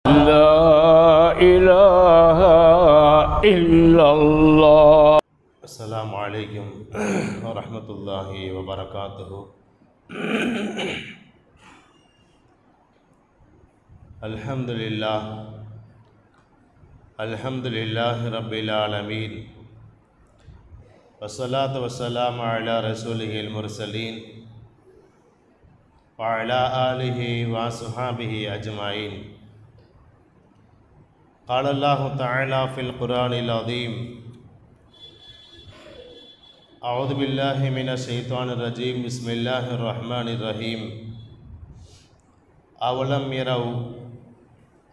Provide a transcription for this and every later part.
لا إله إلا الله. السلام عليكم ورحمة الله وبركاته. الحمد لله رب العالمين، والصلاة والسلام على رسوله المرسلين وعلى آله وصحبه أجمعين. قال الله تعالى في القرآن العظيم: أعوذ بالله من الشيطان الرجيم، بسم الله الرحمن الرحيم. أولم يروا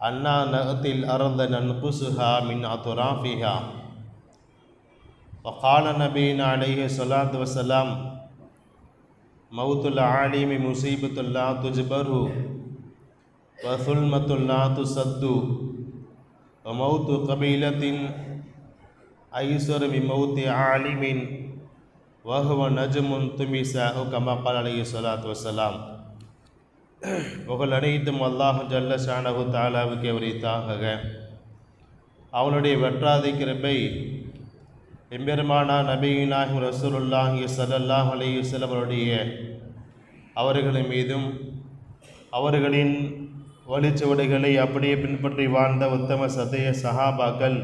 أنا نأتي الأرض ننقصها من أطرافها. وقال نبينا عليه الصلاة والسلام: موت العالم مصيبة لا تجبر، وظلمة لا تسد، وموت قبيلة أيسر من موت عالم وهو نجم تمس، كما قال عليه الصلاة والسلام. புகழ் அனைத்தும் அல்லாஹ் ஜல்ல ஷானஹு தஆலாவுக்கே உரித்தாகுக. அவனுடைய வெற்றாதை கிருபை எம்பெருமானா நபியினாஹி ரசூலுல்லாஹி ஸல்லல்லாஹு அலைஹி வஸல்லம் அவர்களின் மீதும் அவர்களின் வழிச்சுவடுகளை அப்படியே பின்பற்றி வாழ்ந்த உத்தம சத்திய சஹாபாக்கள்,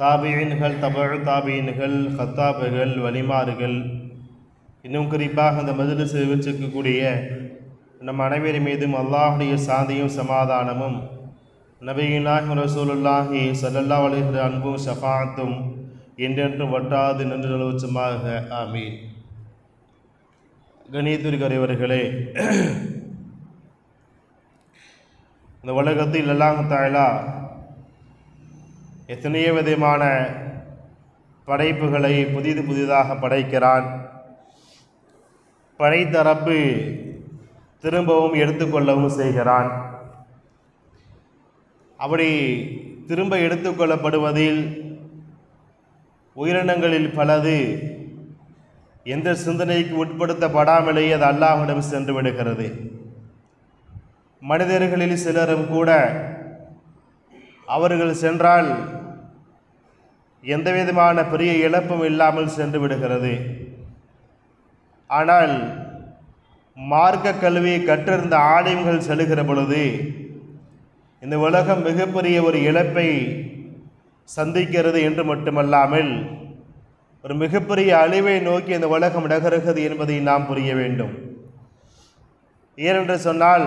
தாபியின்கள், தபு தாபியின்கள், ஹத்தாபுகள், வலிமார்கள், இன்னும் குறிப்பாக அந்த மஜ்லிஸ் வச்சுக்கக்கூடிய நம் அனைவரின் மீதும் அல்லாஹுடைய சாந்தியும் சமாதானமும் நபியினாஹி ரசூலுல்லாஹி ஸல்லல்லாஹு அலைஹி வஸல்லம் அன்பும் ஷஃபாஅத்தும் என்றென்றும் வட்டாது நின்று நிலவுச்சுமாக. ஆமீன். கணியத்திற்குரியவர்களே, இந்த உலகத்தில் அல்லாஹ் தஆலா எத்தனையோ விதமான படைப்புகளை புதிதாக படைக்கிறான். படைத்த ரப்பு திரும்பவும் எடுத்துக்கொள்ளவும் செய்கிறான். அப்படி திரும்ப எடுத்துக்கொள்ளப்படுவதில் உயிரினங்களில் பலது எந்த சிந்தனைக்கு உட்படுத்தப்படாமலேயே அது அல்லாஹ்விடம் சென்று விடுகிறது. மனிதர்களில் சிலரும் கூட அவர்கள் சென்றால் எந்த விதமான பெரிய இழப்பும் இல்லாமல் சென்று விடுகிறது. ஆனால் மார்க்க கல்வியை கற்றிருந்த ஆலிம்கள் செல்லுகிற பொழுது இந்த உலகம் மிகப்பெரிய ஒரு இழப்பை சந்திக்கிறது என்று மட்டுமல்லாமல் ஒரு மிகப்பெரிய அழிவை நோக்கி இந்த உலகம் நகருகிறது என்பதை நாம் புரிய வேண்டும். ஏனென்று சொன்னால்,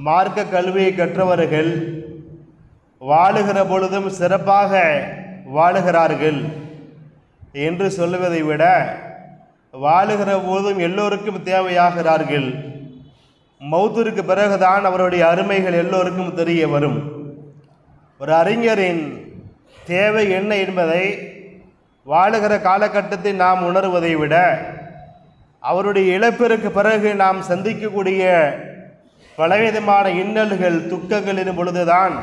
மார்க்க கல்வியை கற்றவர்கள் வாழுகிற பொழுதும் சிறப்பாக வாழுகிறார்கள் என்று சொல்லுவதை விட, வாழுகிற போதும் எல்லோருக்கும் தேவையாகிறார்கள். மௌத்திற்கு பிறகுதான் அவருடைய அருமைகள் எல்லோருக்கும் தெரிய வரும். ஒரு அறிஞரின் தேவை என்ன என்பதை வாழுகிற காலகட்டத்தை நாம் உணர்வதை விட, அவருடைய இழப்பிற்கு பிறகு நாம் சந்திக்கக்கூடிய பலவிதமான இன்னல்கள், துக்கங்களின் பொழுதுதான்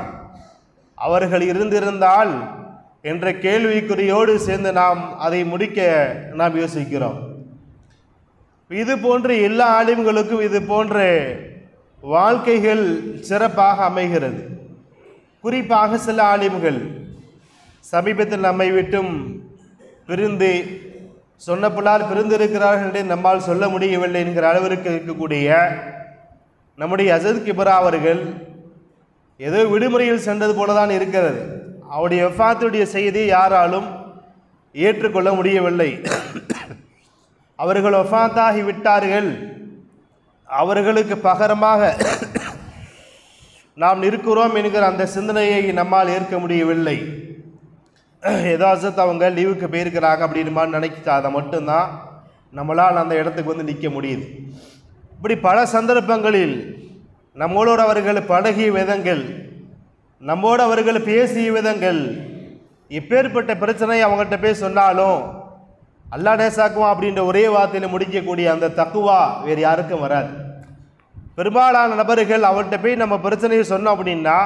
அவர்கள் இருந்திருந்தால் என்ற கேள்விக்குறியோடு சேர்ந்து நாம் அதை முடிக்க நாம் யோசிக்கிறோம். இது போன்று எல்லா ஆலிம்களுக்கும் இது போன்ற வாழ்க்கைகள் சிறப்பாக அமைகிறது. குறிப்பாக சில ஆலிம்கள் சமீபத்தில் நம்மை விட்டும் பிரிந்து, சொன்னபுலால் பிரிந்திருக்கிறார்கள் என்று நம்மால் சொல்ல முடியவில்லை என்கிற அளவிற்கு இருக்கக்கூடிய நம்முடைய அசத் கிபரா அவர்கள் ஏதோ விடுமுறையில் சென்றது போல தான் இருக்கிறது. அவருடைய வஃபாத்துடைய செய்தியை யாராலும் ஏற்றுக்கொள்ள முடியவில்லை. அவர்கள் வஃபாத்தாகி விட்டார்கள், அவர்களுக்கு பகரமாக நாம் இருக்கிறோம் என்கிற அந்த சிந்தனையை நம்மால் ஏற்க முடியவில்லை. ஏதோ அசத் அவங்க லீவுக்கு போயிருக்கிறாங்க அப்படின்னு நினைச்சா அதை மட்டும்தான் நம்மளால் அந்த இடத்துக்கு வந்து நிற்க முடியுது. இப்படி பல சந்தர்ப்பங்களில் நம்மளோடு அவர்கள் பழகிய விதங்கள், நம்மோடு அவர்கள் பேசிய விதங்கள், எப்பேற்பட்ட பிரச்சனை அவங்கள்ட்ட போய் சொன்னாலும் அல்லா நேசாக்குவான் அப்படின்ற ஒரே வார்த்தையில் முடிக்கக்கூடிய அந்த தக்குவா வேறு யாருக்கும் வராது. பெரும்பாலான நபர்கள் அவர்கிட்ட போய் நம்ம பிரச்சனையை சொன்னோம் அப்படின்னா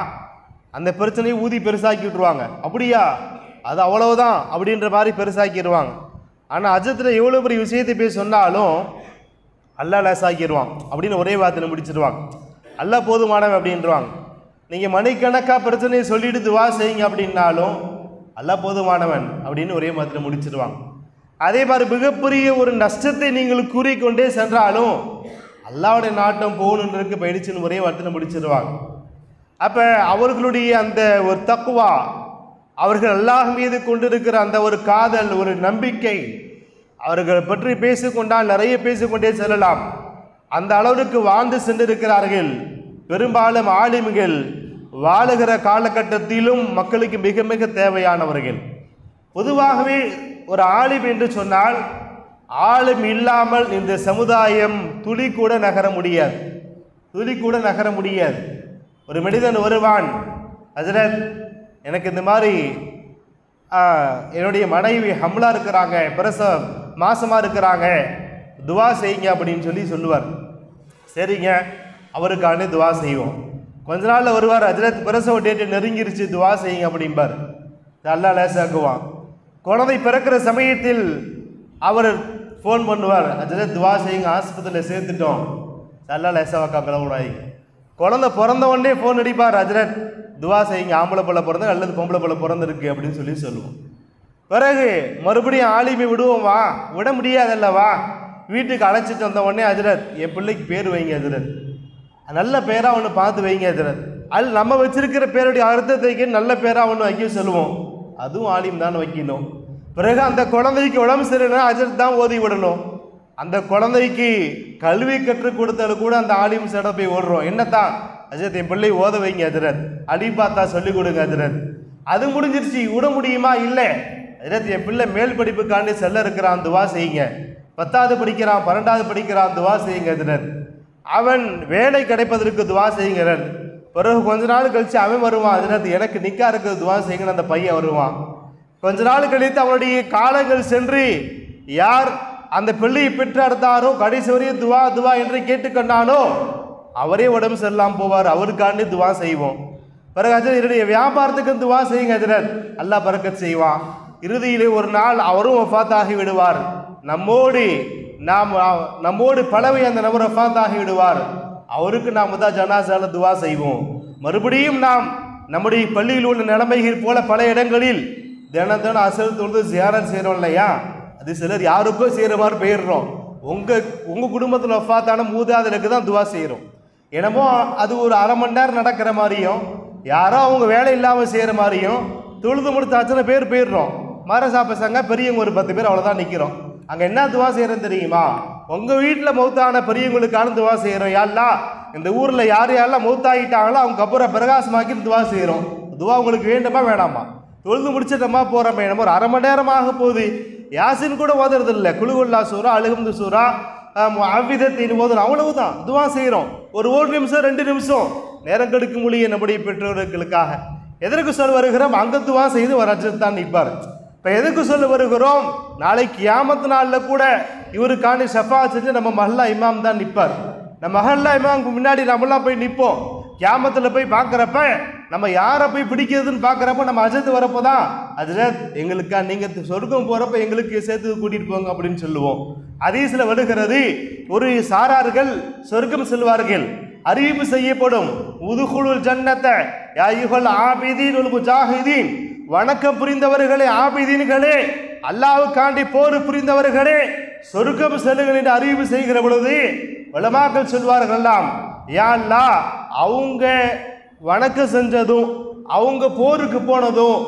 அந்த பிரச்சனையை ஊதி பெருசாக்கி விட்டுருவாங்க. அப்படியா, அது அவ்வளவுதான் அப்படின்ற மாதிரி பெருசாக்கிடுவாங்க. ஆனால் அஜத்தில் எவ்வளோ பெரிய விஷயத்தை போய் சொன்னாலும் அல்லா லேசாக்கிடுவான் அப்படின்னு ஒரே வார்த்தையில் முடிச்சிடுவாங்க. அல்லா போதுமானவன் அப்படின்றாங்க. நீங்கள் மணிக்கணக்காக பிரச்சனையை சொல்லிட்டு துவா செய்யுங்க அப்படின்னாலும் அல்லாஹ் போதுமானவன் அப்படின்னு ஒரே மாதிரி முடிச்சிடுவாங்க. அதே மாதிரி மிகப்பெரிய ஒரு நஷ்டத்தை நீங்கள் கூறிக்கொண்டே சென்றாலும் அல்லாஹ்வுடைய நாட்டம் போகணுன்றதுக்கு போயிடுச்சுன்னு ஒரே வார்த்தை முடிச்சிடுவாங்க. அப்போ அவர்களுடைய அந்த ஒரு தக்குவா, அவர்கள் அல்லாஹ் மீது கொண்டிருக்கிற அந்த ஒரு காதல், ஒரு நம்பிக்கை, அவர்கள் பற்றி பேசிக்கொண்டால் நிறைய பேசிக்கொண்டே செல்லலாம். அந்த அளவுக்கு வாழ்ந்து சென்றிருக்கிறார்கள். பெரும்பாலும் ஆலிம்கள் வாழுகிற காலகட்டத்திலும் மக்களுக்கு மிக மிக தேவையானவர்கள். பொதுவாகவே ஒரு ஆலிம் என்று சொன்னால் ஆலிம் இல்லாமல் இந்த சமுதாயம் துளி கூட நகர முடியாது, துளி கூட நகர முடியாது. ஒரு மனிதன் வருவான், ஹஜ்ரத் எனக்கு இந்த மாதிரி என்னுடைய மனைவி ஹம்லா இருக்கிறாங்க, பிரசவம் மாசமாக இருக்கிறாங்க, துவா செய்யுங்க அப்படின்னு சொல்லுவார். சரிங்க, அவருக்கான துவா செய்வோம். கொஞ்ச நாளில் வருவார், ஹஜ்ரத் பிரசவ டேட்டு நெருங்கிருச்சு, துவா செய்யுங்க அப்படிம்பார். அல்லாஹ் லேசாக்குவான். குழந்தை பிறக்கிற சமயத்தில் அவர் ஃபோன் பண்ணுவார், ஹஜ்ரத் துவா செய்யுங்க, ஆஸ்பத்திரியில் சேர்த்துட்டோம். அல்லாஹ் லேசாவாக்கா கிளம்புறாங்க. குழந்தை பிறந்த உடனே ஃபோன் அடிப்பார், ஹஜ்ரத் துவா செய்யுங்க, ஆம்பளை பிள்ளை பிறந்த அல்லது பொம்பளை பிள்ளை பிறந்திருக்கு அப்படின்னு சொல்லுவோம். பிறகு மறுபடியும் ஆலிமை விடுவோமா? விட முடியாதல்லவா? வீட்டுக்கு அழைச்சிட்டு வந்த உடனே ஹஜ்ரத் என் பிள்ளைக்கு பேர் வைங்க ஹஜ்ரத், நல்ல பேராக ஒன்று பார்த்து வைங்க ஹஜ்ரத். அது நம்ம வச்சிருக்கிற பேருடைய அர்த்தத்தைக்கு நல்ல பேராக ஒன்று வைக்க சொல்லுவோம். அதுவும் ஆலிம் தான் வைக்கணும். பிறகு அந்த குழந்தைக்கு உடம்பு சரியில்லைன்னா ஹஜ்ரத் தான் ஓதி விடணும். அந்த குழந்தைக்கு கல்வி கற்றுக் கொடுத்தாலும் கூட அந்த ஆலிம் சட போய் ஓடுறோம். என்னத்தான் ஹஜ்ரத் என் பிள்ளை ஓத வைங்க ஹஜ்ரத், அடி பார்த்தா சொல்லிக் கொடுங்க ஹஜ்ரத். அது முடிஞ்சிருச்சு, விட முடியுமா? இல்லை ஹஜ்ரத் என் பிள்ளை மேல் படிப்புக்காண்டி செல்ல இருக்கிறான், துவா செய்யுங்க. 10வது படிக்கிறான், 12வது படிக்கிறான், துவா செய்யுங்க ஹஜ்ரத். அவன் வேலை கிடைப்பதற்கு துவா செய்யுங்க. பிறகு கொஞ்ச நாள் கழிச்சு அவன் வருவான், ஹஜ்ரத் எனக்கு நிக்கா இருக்குது, துவா செய்யுங்கன்னு அந்த பையன் வருவான். கொஞ்ச நாள் கழித்து அவனுடைய காலங்கள் சென்று யார் அந்த பிள்ளையை பெற்றெடுத்தாரோ, கடைசி வரையும் துவா துவா என்று கேட்டுக்கொண்டானோ அவரே உடம்பு சரியில்லாமல் போவார், அவருக்காண்டி துவா செய்வோம். பிறகு ஹஜ்ரத் என்னுடைய வியாபாரத்துக்கு துவா செய்யுங்க ஹஜ்ரத், அல்லாஹ் பரக்கத் செய்வான். இறுதியிலே ஒரு நாள் அவரும் வஃபாத்தாகி விடுவார். நம்மோடு பலவை அந்த நபர் வஃபாத்தாகி விடுவார். அவருக்கு நாம் தான் ஜனாசால துவா செய்வோம். மறுபடியும் நாம் நம்முடைய பள்ளியில் உள்ள நிலைமைகள் போல பல இடங்களில் தினம் அசல் தொழுது ஜியாரத் செய்கிறோம் இல்லையா? அது சிலர் யாருக்கோ செய்கிற மாதிரி போயிடுறோம். உங்கள் குடும்பத்தில் வஃபாத்தான மூதாதலுக்கு தான் துவா செய்கிறோம். என்னமோ அது ஒரு அரை மணி நேரம் நடக்கிற மாதிரியும், யாரோ அவங்க வேலை இல்லாமல் செய்கிற மாதிரியும் தொழுது முடித்த அத்தனை பேர் போயிடுறோம். மரசா பசங்க பெரியவங்க ஒரு 10 பேர் அவ்வளோதான் நிற்கிறோம். அங்கே என்ன துவா செய்கிறோன்னு தெரியுமா? உங்கள் வீட்டில் மௌத்தான பெரியவங்களுக்கான துவா செய்கிறோம். யாரெல்லாம் இந்த ஊரில் யாரெல்லாம் மௌத்தாகிட்டாங்களோ அவங்க கப்புறம் பிரகாசமாக்கி துவா செய்கிறோம். துவா உங்களுக்கு வேண்டுமா வேணாமா? தொழுது முடிச்சிட்டோமா போகிறோம். என்னமோ ஒரு அரை மணி நேரமாக போகுது, யாசின் கூட ஓதுறது இல்லை. குலுகுல்லா சூரா, அழுகுந்து சூரா, அவ்விதத்தின் ஓதுறோம், அவ்வளவுதான் துவா செய்கிறோம். ஒரு 1 நிமிஷம் 2 நிமிஷம் நேரம் கெடுக்க முடியும் நம்முடைய பெற்றோர்களுக்காக. எதற்கு சொல்ல வருகிறோம்? அங்கே துவா செய்து ஒரு அஜத்தான் நிற்பார். இப்போ எதுக்கு சொல்ல வருகிறோம்? நாளைக்கு கியாமத் நாளில் கூட இவருக்காண்டி ஷஃபா செஞ்சு நம்ம மஹல்லா இமாம் தான் நிற்பார். நம்ம மஹல்லா இமாமுக்கு முன்னாடி நம்மளாம் போய் நிற்போம். கியாமத்தில் போய் பார்க்குறப்ப நம்ம யாரை போய் பிடிக்கிறதுன்னு பார்க்குறப்ப நம்ம அஜத் வரப்போ தான் அஜத் எங்களுக்கா நீங்கள் சொர்க்கம் போகிறப்ப எங்களுக்கு சேர்த்து கூட்டிகிட்டு போங்க அப்படின்னு சொல்லுவோம். ஹதீஸில் வருகிறது, ஒரு சாரார்கள் சொர்க்கம் செல்வார்கள், அறிவிப்பு செய்யப்படும், உதுகுலுல் ஜன்னத்தை யா அய்யுஹல் ஆபிதீன் வல் முஜாஹிதீன், வணக்கம் புரிந்தவர்களே, ஆபிதீன்களே, அல்லாஹ்வுக்காண்டி போர் புரிந்தவர்களே சொர்க்கம் செல்லுங்கள் என்று அறிவிப்பு செய்கிற பொழுது உலமாக்கள் சொல்வார்கள்லாம், யா அல்லாஹ் அவங்க வணக்கம் செஞ்சதும் அவங்க போருக்கு போனதும்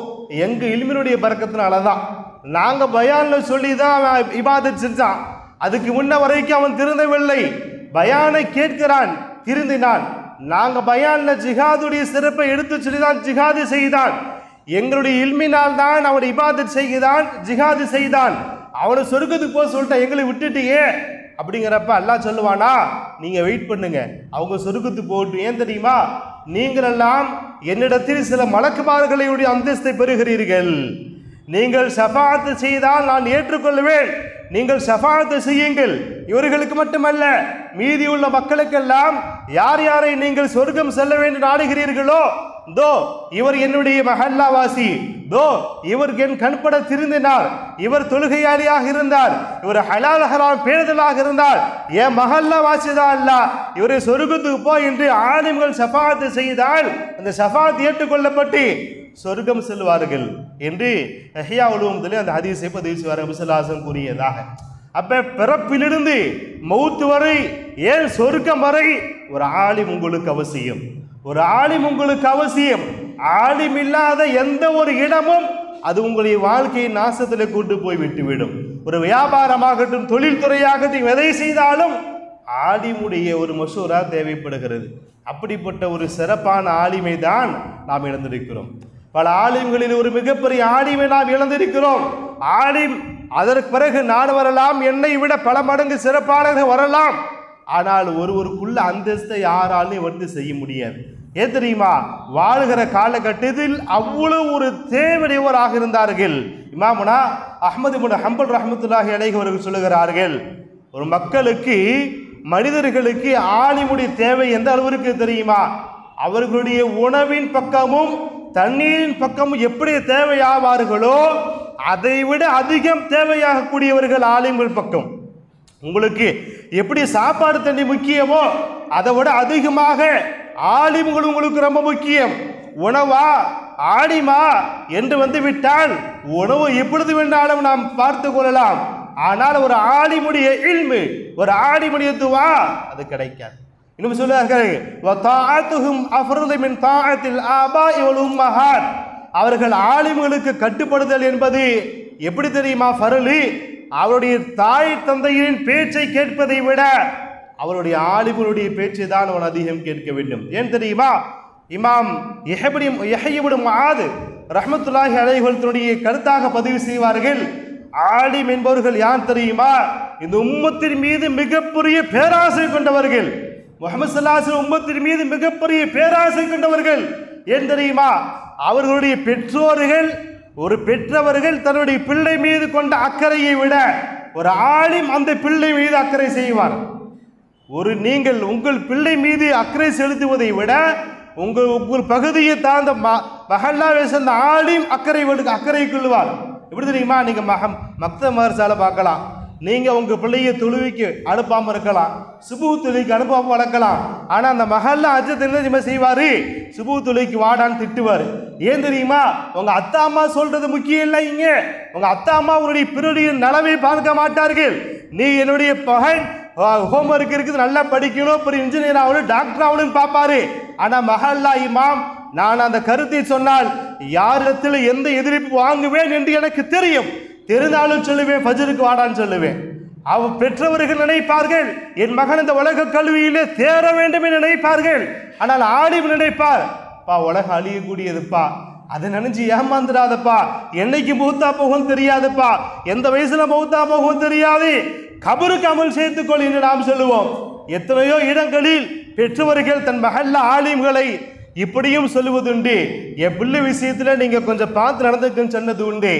எங்கள் இல்மினுடைய பரக்கத்தினால தான். நாங்கள் பயானில் சொல்லி தான் அவன் இபாதத் செஞ்சான். அதுக்கு முன்ன வரைக்கும் அவன் திருந்தவில்லை. பயானை கேட்கிறான், திருந்தினான். நாங்கள் பயானில் ஜிஹாதுடைய சிறப்பை எடுத்து சொல்லி தான் ஜிஹாது செய்தான். எங்களுடைய இல்மினால் தான் அவன் இபாதத் செய்கிறான், ஜிஹாது செய்தான். அவனை சொர்க்கத்துக்கு போக சொல்லிட்டா எங்களை விட்டுட்டியே அப்படிங்கிறப்ப அல்லாஹ் சொல்லுவானா, நீங்கள் வெயிட் பண்ணுங்க, அவங்க சொர்க்கத்துக்கு போகட்டும். ஏன் தெரியுமா? நீங்கள் எல்லாம் என்னிடத்தில் சில மலக்குமார்களுடைய அந்தஸ்தை பெறுகிறீர்கள். நீங்கள் ஷஃபாஅத் செய்தால் நான் ஏற்றுக்கொள்வேன். நீங்கள் ஷஃபாஅத் செய்யுங்கள். இவர்களுக்கு மட்டுமல்ல, மீதி உள்ள மக்களுக்கெல்லாம் யார் யாரை நீங்கள் சொர்க்கம் செல்ல வேண்டும் நாடுகிறீர்களோ தோ இவர் என்னுடைய மஹல்லாவாசி, தோ இவர் என் கண்பட திருந்தினார், இவர் தொழுகையாளியாக இருந்தார், இவர் ஹலால் ஹராம் பேணுதலாக இருந்தார், என் மஹல்லாவாசி தான் அல்ல, இவரை சொர்க்கத்துக்கு போ என்று ஆலிம்கள் ஷஃபாஅத் செய்தால் அந்த ஷஃபாஅத் ஏற்றுக்கொள்ளப்பட்டு சொர்க்கம் செல்வார்கள் என்று இஹ்யா உலூமுல் அந்த ஹதீஸை பதிவு செய்வார் நபி ஸல்லல்லாஹு அலைஹி வஸல்லம் கூறியதாக. அப்ப பிறப்பிலிருந்து மௌத் வரை, ஏன் சொர்க்கம் வரை ஒரு ஆலிம் உங்களுக்கு அவசியம், ஒரு ஆலிம் உங்களுக்கு அவசியம். ஆலிம் இல்லாத எந்த ஒரு இடமும் அது உங்களுடைய வாழ்க்கையை நாசத்தில் கொண்டு போய் விட்டுவிடும். ஒரு வியாபாரமாகட்டும் தொழில்துறையாகட்டும் எதை செய்தாலும் ஆலிமுடைய ஒரு மஷூரா தேவைப்படுகிறது. அப்படிப்பட்ட ஒரு சிறப்பான ஆலிமை தான் நாம் இழந்திருக்கிறோம். பல ஆலிம்களில் ஒரு மிகப்பெரிய ஆலிமை நாம் இழந்திருக்கிறோம். ஆலிம் அதற்கு பிறகு நான் வரலாம், என்னை விட பல மடங்கு சிறப்பானவர்கள் வரலாம், ஆனால் ஒருவருக்குள்ள அந்தஸ்தை யாராலும் வந்து செய்ய முடியாது. ஏன் தெரியுமா? வாழ்கிற காலகட்டத்தில் அவ்வளவு ஒரு தேவையுடையவராக இருந்தார்கள். இமாமுனா அஹ்மது இப்னு ஹம்பல் ரஹ்மத்துல்லாஹி அலைஹி அவர்கள் சொல்லுகிறார்கள், ஒரு மக்களுக்கு மனிதர்களுக்கு ஆலிமுடைய தேவை எந்த அளவிற்கு தெரியுமா? அவர்களுடைய உணவின் பக்கமும் தண்ணீரின் பக்கமும் எப்படி தேவையாவார்களோ அதை விட அதிகம் தேவையாக கூடியவர்கள் ஆலிம்கள் பக்கம். உங்களுக்கு எப்படி சாப்பாடு தண்ணி முக்கியமோ அதை விட அதிகமாக ஆலிம்கள் உங்களுக்கு ரொம்ப முக்கியம். உணவா ஆலிமா என்று வந்து விட்டால் உணவு எப்பொழுது வேண்டாலும் நாம் பார்த்து கொள்ளலாம், ஆனால் ஒரு ஆலிமுடைய இல்மு, ஒரு ஆலிமுடைய துவா அது கிடைக்காது. இன்னும் சொல்லுவார்கள், அவர்கள் ஆலிம்களுக்கு கட்டுப்படுதல் என்பது எப்படி தெரியுமா ஃபர்லு? அவருடைய தாய் தந்தையின் பேச்சை கேட்பதை விட அவருடைய ஆலிம்களுடைய பேச்சை தான் அவன் அதிகம் கேட்க வேண்டும். ஏன் தெரியுமா? இமாம் யஹ்யா இப்னு முஆத் ரஹ்மத்துல்லாஹி அலைஹி தன்னுடைய கருத்தாக பதிவு செய்வார்கள், ஆலிம் என்பவர்கள் யார் தெரியுமா? இந்த உம்மத்தின் மீது மிகப்பெரிய பேராசை கொண்டவர்கள். முஹம்மது ஸல்லல்லாஹு அலைஹி வஸல்லம் உம்மத்தின் மீது மிகப்பெரிய பேராசை கொண்டவர்கள். ஏன் தெரியுமா? அவர்களுடைய பெற்றோர்கள், ஒரு பெற்றவர்கள் தன்னுடைய பிள்ளை மீது கொண்ட அக்கறையை விட ஒரு ஆலிம் அந்த பிள்ளை மீது அக்கறை செய்வார். நீங்கள் உங்கள் பிள்ளை மீது அக்கறை செலுத்துவதை விட உங்கள் பகுதியை தாழ்ந்த மஹல்லாவை சேர்ந்த ஆலிம் அக்கறை கொள்வார். எப்படி தெரியுமா? நீங்க மக்தப் மதரசால பார்க்கலாம், நீங்க உங்க பிள்ளைய தொழுவிக்கு அனுப்பாம இருக்கலாம், சுபு தொழுவிக்கு அனுப்பாம வளர்க்கலாம், ஆனா அந்த மஹல்லா அஜத் என்ன செய்வாரு? சுபு தொழுவிக்கு வாடான்னு திட்டுவாரு. ஏன் தெரியுமா? உங்க அத்தா அம்மா சொல்றது முக்கியம் இல்லை. இங்க உங்க அத்தா அம்மா உன்னுடைய பிறருடைய நலவை பார்க்க மாட்டார்கள். நீ என்னுடைய பகன் ஹோம்ஒர்க் இருக்குது, நல்லா படிக்கணும், பெரிய இன்ஜினியர் ஆகணும், டாக்டர் ஆகணும்னு பார்ப்பாரு. ஆனா மஹல்லா இமாம், நான் அந்த கருத்தை சொன்னால் யாரிடத்தில் எந்த எதிர்ப்பு வாங்குவேன் என்று எனக்கு தெரியும், தெரிந்தாலும் சொல்லுவேன், ஃபஜ்ருக்கு வாடான்னு சொல்லுவேன். பெற்றவர்கள் நினைப்பார்கள், என் மகன் இந்த உலக கல்வியிலே தேர வேண்டும் என்று நினைப்பார்கள். ஆனால் ஆலிம் நினைப்பார், பா உலகம் அழியக்கூடியதுப்பா, அதை நினைச்சு ஏமாந்துடாதப்பா, என்னைக்கு மௌத்தா போகும் தெரியாதுப்பா, எந்த வயசுல மௌத்தா போகும் தெரியாது, கபருக்கு அமல் சேர்த்துக்கொள் என்று நாம் சொல்லுவோம். எத்தனையோ இடங்களில் பெற்றவர்கள் தன் மஹல்லா ஆலிம்களை இப்படியும் சொல்லுவதுண்டு. என் பிள்ளை விஷயத்துல நீங்க கொஞ்சம் பார்த்து நடந்துக்குன்னு சொன்னது உண்டு.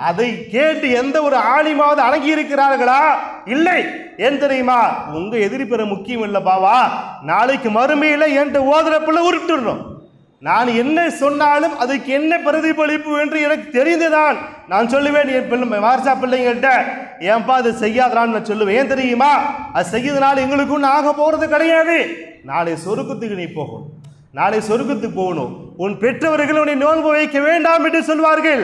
அதை கேட்டு எந்த ஒரு ஆலிமாவது அடங்கி இருக்கிறார்களா? இல்லை. ஏன் தெரியுமா? உங்க எதிரி பெற முக்கியம் இல்லை பாவா, நாளைக்கு மறுமையில என்கிட்ட ஓதுற பிள்ளை உருட்டுறோம். நான் என்ன சொன்னாலும் அதுக்கு என்ன பிரதிபலிப்பு என்று எனக்கு தெரிந்துதான் நான் சொல்லுவேன். என் பிள்ளை வாரிசா பிள்ளைங்கள்ட்ட, ஏன்பா அது செய்யாதான்னு நான் சொல்லுவேன். ஏன் தெரியுமா? அது செய்யறதுனால எங்களுக்கு ஒன்றும் ஆக போறது கிடையாது. நாளை சொர்க்கத்துக்கு நீ போகணும், நாளை சொர்க்கத்துக்கு போகணும். உன் பெற்றவர்கள் உன்னை நோன்பு வைக்க வேண்டாம் என்று சொல்வார்கள்.